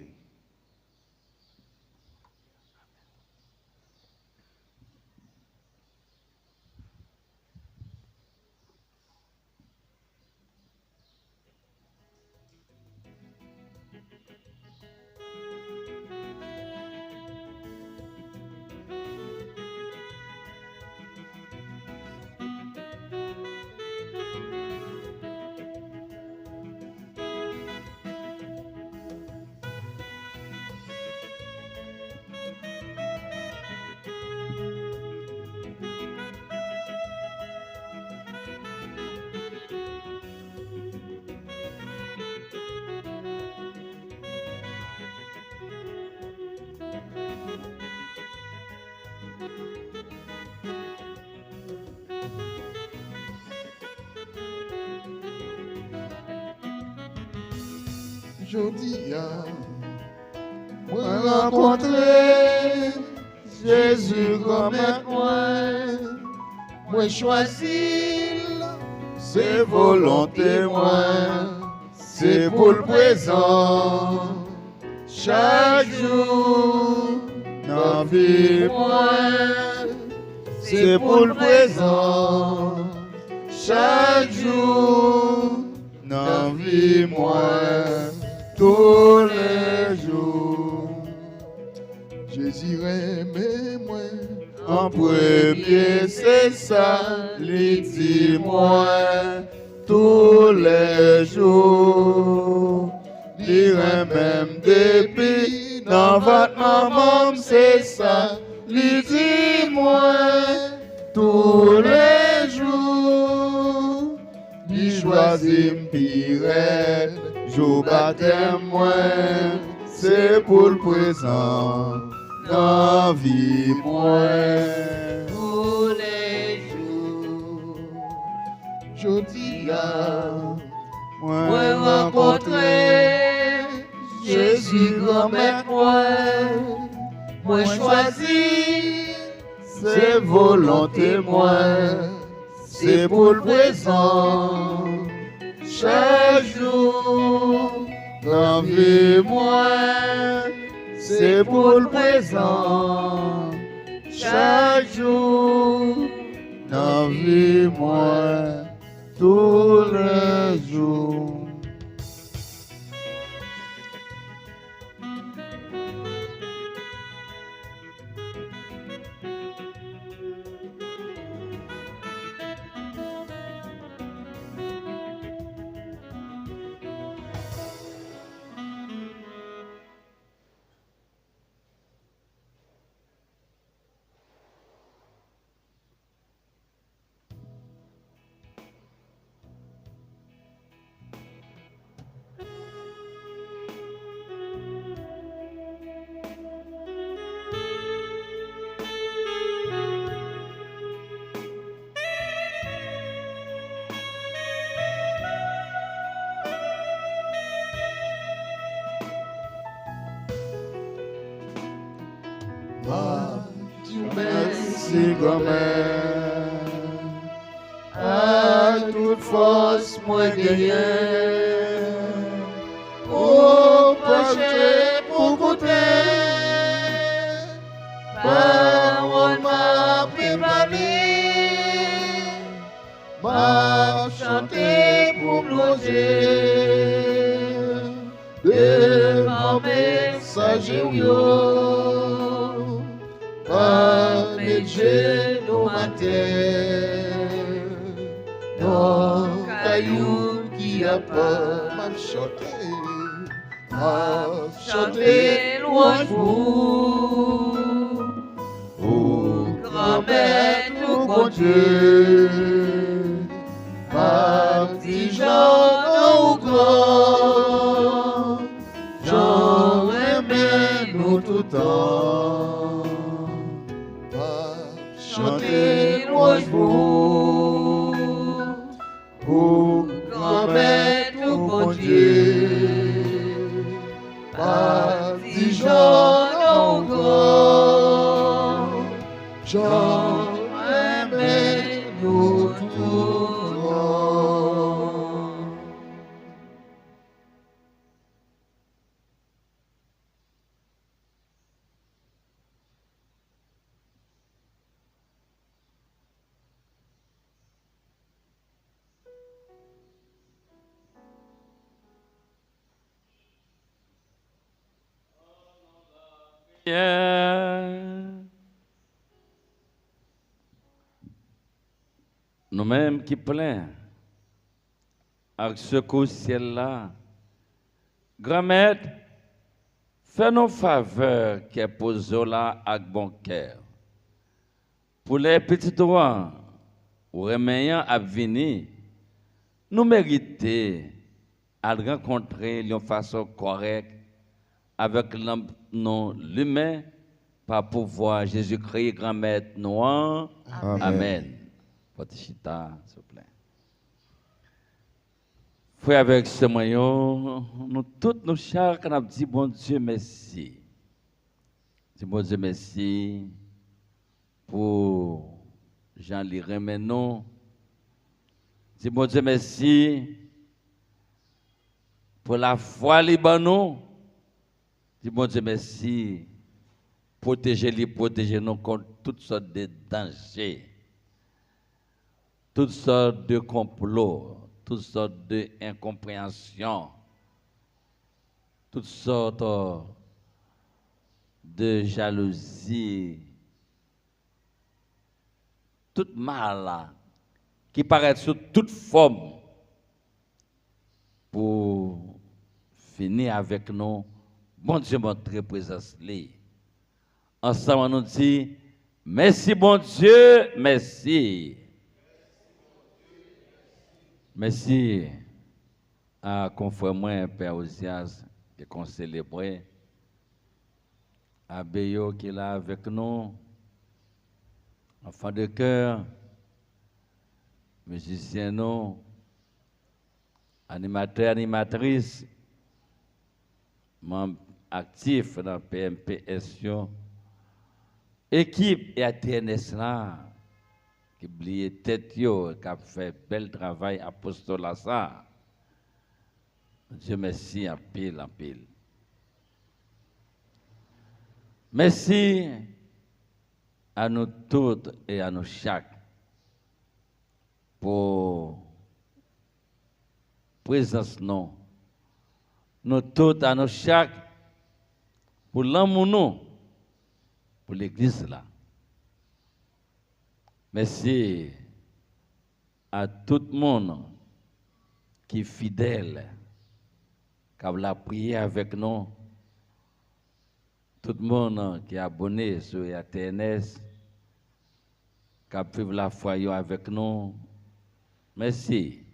Jodi moi rencontrer Jésus comme moi choisi, C'est volonté moi, c'est pour le présent. Chaque jour, dans vie moi, c'est pour le présent. Chaque jour, dans vie moi, tous les jours. Jésus aimé moi, En premier, c'est ça, lui dis-moi, tous les jours. Lire même depuis, dans votre maman, c'est ça, lui dis-moi, tous les jours. Lui choisit m'pirette, jour baptême moi, c'est pour le présent. Dans vie moi, tous les jours. Jodi moi rencontrer Jésus grand-mère moi choisi, c'est volonté moi, c'est pour le présent. Chaque jour, dans vie moi, c'est pour le présent. Chaque jour, dans vie moi, tous les jours. Merci grand-mère, à toute force moi gagné. Oh, pencher pour goûter, parole m'a préparé, m'a chanté pour loger, devant mes messagers. Nous matin, non, caillou qui a pas m'a chanté louange pour grand-mère, tout bon Dieu, petit Jean ou grand, Jean aimé nous tout le temps, chanter louange pour grand-mère, tout bon Dieu, petit Jean ou grand, Jean aimé nous tout le temps. Nous-mêmes qui plein avec ce coup ciel là, grand-mère, fais-nous faveur qui est posé là avec bon cœur. Pour les petits droits, ou remenant à venir, nous méritons à rencontrer d'une façon correcte avec non l'humain par pouvoir Jésus-Christ, grand-mère noir. Amen. Votre chita, s'il vous plaît. Frère, avec ce moyen, nous tous nos chers, qu'on a dit bon Dieu merci. Dis bon Dieu merci pour Jean-Louis Remenon. Dis bon Dieu merci pour la foi Libanon. Dis bon Dieu merci. Protéger-nous contre toutes sortes de dangers, toutes sortes de complots, toutes sortes d'incompréhensions, toutes sortes de jalousie, tout mal là, qui paraît sous toute forme pour finir avec nous. Bon Dieu, montre présence. Ensemble, nous dit merci, bon Dieu, merci. Merci à confrère moi, Père Osias, qui qu'on célébrait, à Béyo qui est là avec nous, enfant de cœur, musicien, nous, animateur, animatrice, membre actif dans PMPS, équipe et ATNS là, qui oublié tête yo, qui a fait bel travail apostolat ça. Dieu merci en pile en pile. Merci à nous toutes et à nous chaque pour présence non. Nous toutes à nous chaque pour l'amour nous, pour l'église là. Merci à tout le monde qui est fidèle, qui a prié avec nous, tout le monde qui est abonné sur ATNS, qui a pris la foi avec nous. Merci.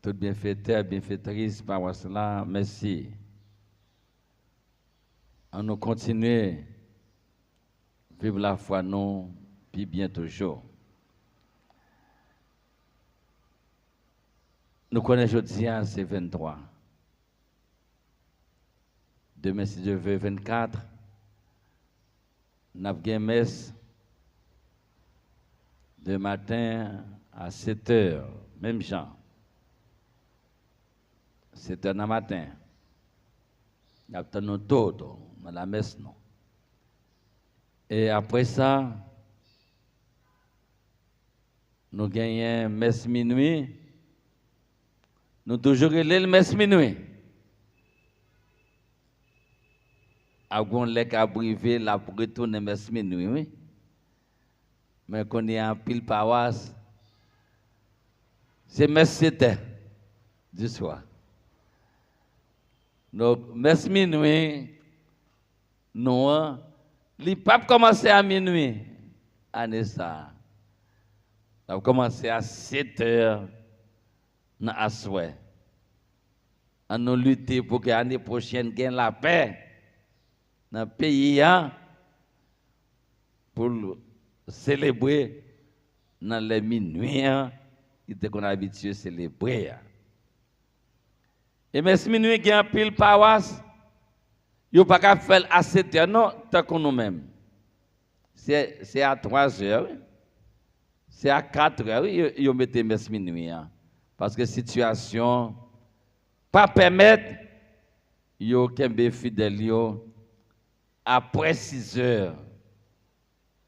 Tout bienfaiteur, bienfaitrice, par cela, merci. On nous continuer à vivre la foi nous. Puis bien toujours. Nous connaissons aujourd'hui, c'est 23. Demain, si Dieu veut, 24. Nous avons une messe de matin à 7 h, même genre. 7 h du matin. Nous avons tout dans la messe. Non. Et après ça, nous gagnons messe minuit. Nous toujours le messe minuit. Avant les cas privés, la pour retourner messe minuit, oui. Mais quand il y a un pile paroisse, c'est messe 7 h du soir. Donc, messe minuit, nous, les papes commencent à minuit. année ça. On a commencé à 7 heures dans la soirée. On a lutté pour que l'année prochaine gagne la paix dans le pays pour célébrer dans les minuit qu'on a habitué à célébrer. Et mais si minuit gagne pile paroisse, il n'y a pas qu'à faire à 7 heures, non, tant que nous-mêmes. C'est à 3 heures, c'est à 4 heures, ils mettent mes minuit. Parce que la situation pas permettre yo kembe fidèle après 6 heures,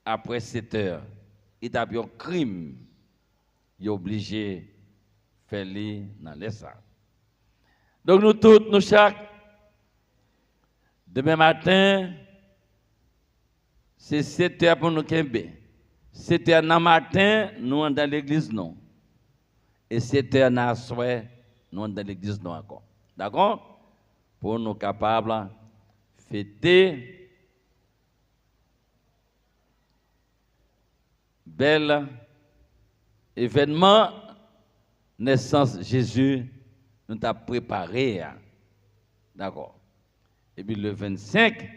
après 7 heures, il a un crime, il est obligé de faire dans les ça. Donc nous tous, nous chaque, demain matin, c'est 7 heures pour nous kembe. 7 heures dans le matin, nous sommes dans l'église non. Et 7 heures dans la soirée, nous sommes dans l'église non encore. D'accord? Pour nous capables de fêter bel événement naissance Jésus nous t'a préparé. D'accord? Et puis le 25,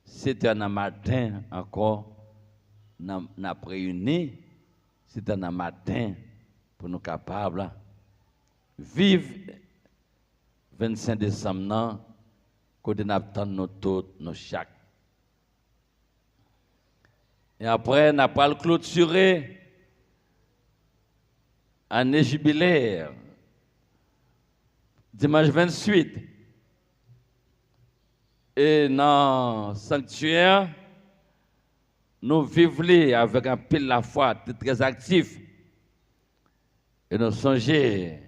c'était un matin encore, nous avons réuni, c'était un matin pour nous capables de vivre 25 décembre, quand nous attendons nous tous, nous chaque. Et après, nous avons clôturé l'année jubilaire, dimanche 28. Et dans le sanctuaire, nous vivons avec un pile la foi très actif. Et nous songeons,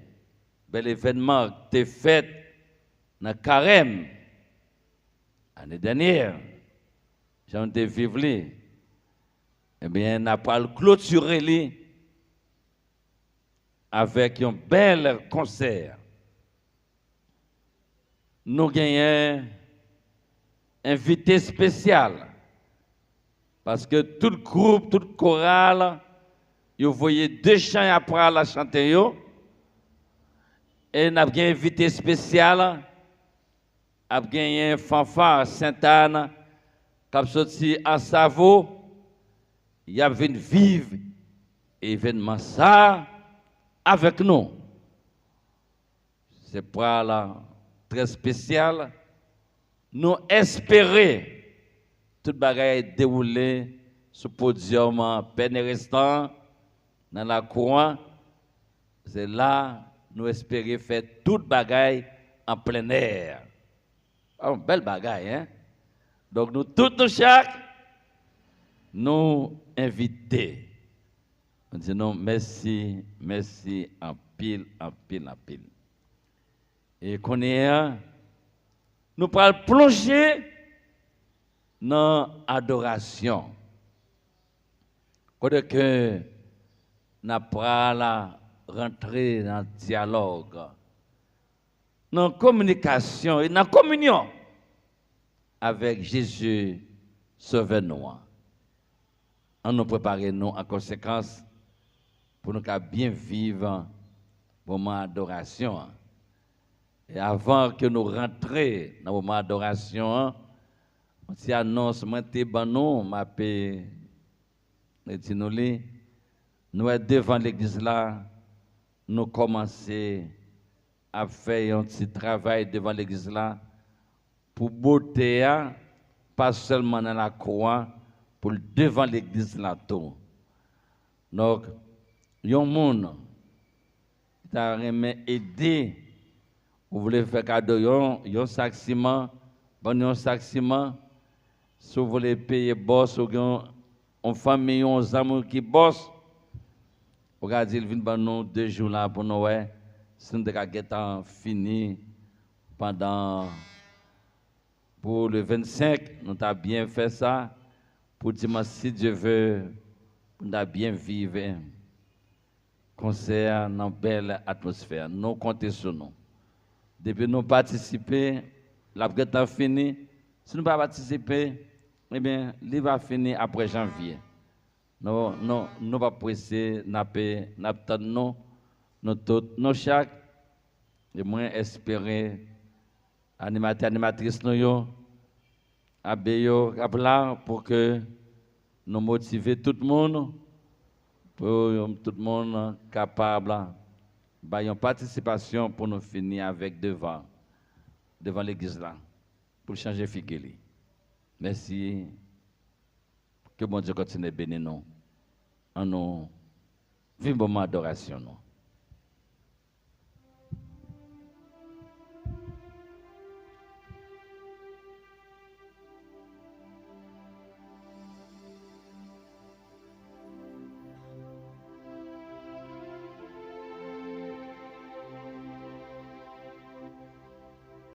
bel événement qui était fait dans le carême l'année dernière. J'ai été vivre. Eh bien, nous avons clôturé avec un bel concert. Nous gagnons un invité spécial. Parce que tout le groupe, toute chorale, vous voyez 2 chants après la chanter. Et nous avons un invité spécial. Nous avons un fanfare Sainte-Anne qui a sorti en Savo. Il a venu vivre l'événement ça avec nous. C'est pas là très spécial. Nous espérons tout le bagage déroulé sur le podium Pénérestant dans la cour. C'est là nous espérons faire tout le bagage en plein air. Un bel bagage, hein? Donc nous tous, nous chaque, nous invités. On dit non, merci, merci, en pile, en pile, en pile. Et qu'on est, nous pourrons plonger dans l'adoration. Quand que nous pourrons rentrer dans le dialogue, dans la communication et dans la communion avec Jésus, sauveur-nous. On nous prépare nous en conséquence pour nous bien vivre le moment d'adoration. Et avant que nous rentrions dans le moment d'adoration, on s'y annonce, moi, t'es bon, nous, ma paix, nous sommes devant l'église là, nous commençons à faire un petit travail devant l'église là, pour beauté, pas seulement dans la cour, pour devant l'église là tout. Donc, il y a un monde qui t'a aidé. Vous voulez faire cadeau, il y a un sac ciment, bon, un sac ciment. Si vous voulez payer boss, ou une famille, un amour qui bosse, regardez, il vient nous 2 jours là pour nous, si nous avons fini pendant. Pour le 25, nous avons bien fait ça. Pour dimanche, si Dieu veut, nous avons bien vivre. Concert dans une belle atmosphère. Nous comptons sur nous. Depuis nous participer, la temps fini. Si nous ne pas participer, eh bien, il va finir après janvier. Nous pas presser, nous nous chaque, et moins espérer, animatrice nous yo, pour que nous motiver tout le monde, pour tout le monde capable de participation pour nous finir avec devant l'église là, pour changer figure. Merci. Que bon Dieu continue de bénir nous. En nous, vivons moment d'adoration nous.